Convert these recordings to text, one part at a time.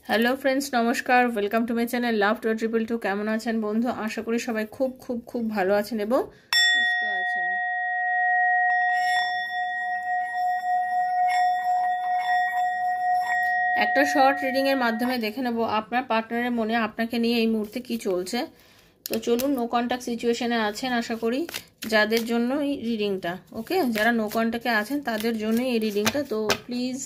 Hello friends, নমস্কার। Welcome to my channel লাভ 222। কেমন আছেন বন্ধু? আশা করি সবাই খুব খুব খুব ভালো আছেন এবং সুস্থ আছেন। একটা শর্ট রিডিংয়ের মাধ্যমে দেখে নেব আপনার পার্টনারের মনে আপনাকে নিয়ে এই মুহূর্তে কি চলছে। তো চলুন, নো কন্ট্যাক্ট সিচুয়েশনে আছেন আশা করি, যাদের জন্য এই রিডিংটা। ওকে, যারা নো কন্ট্যাক্টে আছেন তাদের জন্যই এই রিডিংটা। তো প্লিজ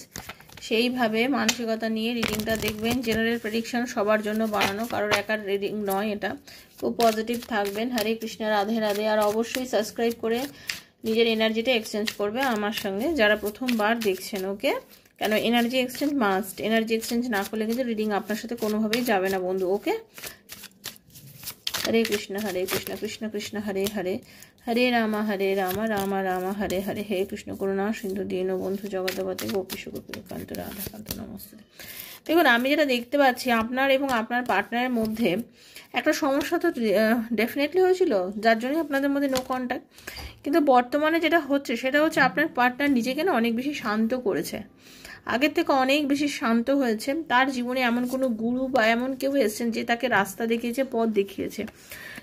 সেইভাবে মানসিকতা নিয়ে রিডিংটা দেখবেন। জেনারেল প্রেডিকশন সবার জন্য বানানো, কারোর একার রিডিং নয় এটা। খুব পজিটিভ থাকবেন। হরে কৃষ্ণ, রাধে রাধে। আর অবশ্যই সাবস্ক্রাইব করে নিজের এনার্জিটা এক্সচেঞ্জ করবে আমার সঙ্গে, যারা প্রথমবার দেখছেন। ওকে, কেন energy exchange must. Energy exchange না করলে কিন্তু রিডিং আপনার সাথে কোনোভাবেই যাবে না বন্ধু। ওকে, হরে কৃষ্ণ কৃষ্ণ কৃষ্ণ হরে হরে, হরে রাম রাম রাম হরে হরে। হে কৃষ্ণ করুণা সিন্ধু দীন বন্ধু জগৎপতে গোপীশ গোপীকান্ত রাধাকান্ত নমস্তে। দেখুন, আমি যেটা দেখতে পাচ্ছি, আপনার এবং আপনার পার্টনারের মধ্যে একটা সমস্যা তো ডেফিনেটলি হয়েছিল, যার জন্যই আপনাদের মধ্যে নো কন্ট্যাক্ট। কিন্তু বর্তমানে যেটা হচ্ছে সেটা হচ্ছে আপনার পার্টনার নিজেকে না অনেক বেশি শান্ত করেছে, আগের থেকে অনেক বেশি শান্ত হয়েছে। তার জীবনে এমন কোনো গুরু বা এমন কেউ এসেছেন যে তাকে রাস্তা দেখিয়েছে, পথ দেখিয়েছে,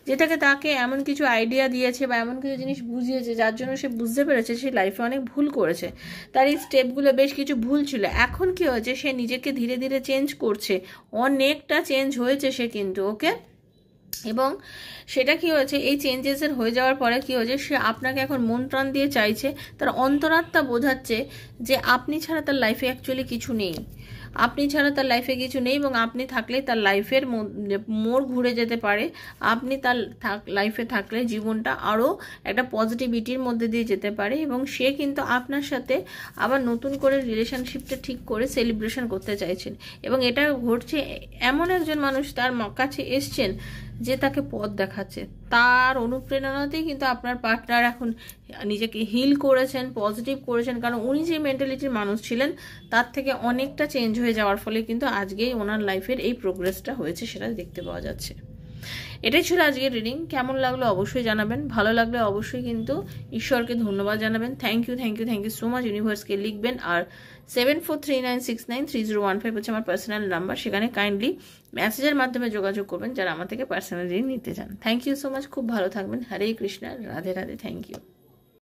যেটাকে তাকে এমন কিছু আইডিয়া দিয়েছে বা এমন কিছু জিনিস বুঝিয়েছে যার জন্য সে বুঝতে পেরেছে সে লাইফে অনেক ভুল করেছে। তার এই স্টেপগুলো বেশ কিছু ভুল ছিল। এখন কি হয়েছে, সে নিজেকে ধীরে ধীরে চেঞ্জ করছে, অনেকটা চেঞ্জ হয়েছে সে কিন্তু। ওকে, এবং সেটা কি হয়েছে, এই চেঞ্জেসের হয়ে যাওয়ার পরে কি হয়েছে, সে আপনাকে এখন মন প্রাণ দিয়ে চাইছে। তার অন্তরাত্মা বোঝাচ্ছে যে আপনি ছাড়া তার লাইফে অ্যাকচুয়ালি কিছু নেই, আপনি ছাড়া তার লাইফে কিছু নেই, এবং আপনি থাকলে তার লাইফের মোড় ঘুরে যেতে পারে। আপনি তার লাইফে থাকলে জীবনটা আরও একটা পজিটিভিটির মধ্যে দিয়ে যেতে পারে, এবং সে কিন্তু আপনার সাথে আবার নতুন করে রিলেশনশিপটা ঠিক করে সেলিব্রেশন করতে চাইছেন। এবং এটা ঘটছে, এমন একজন মানুষ তার কাছে এসছেন যে তাকে পথ দেখাচ্ছে। তার অনুপ্রেরণাতেই কিন্তু আপনার পার্টনার এখন নিজেকে হিল করেছেন, পজিটিভ করেছেন, কারণ উনি যে মেন্টালিটির মানুষ ছিলেন তার থেকে অনেকটা চেঞ্জ হয়ে যাওয়ার ফলে কিন্তু আজকেই ওনার লাইফের এই প্রোগ্রেসটা হয়েছে, সেটা দেখতে পাওয়া যাচ্ছে। এটাই ছিল আজকের রিডিং। কেমন লাগলো অবশ্যই জানাবেন, ভালো লাগলে অবশ্যই কিন্তু ঈশ্বরকে ধন্যবাদ জানাবেন। Thank you so much. ইউনিভার্সকে লিখবেন। আর 7439693015 হচ্ছে আমার পার্সোনাল নাম্বার, সেখানে কাইন্ডলি মেসেজের মাধ্যমে যোগাযোগ করবেন যারা আমার থেকে পার্সোনাল রিডিং নিতে চান। থ্যাংক ইউ সো মাচ, খুব ভালো থাকবেন। হরে কৃষ্ণ, রাধে রাধে। Thank you.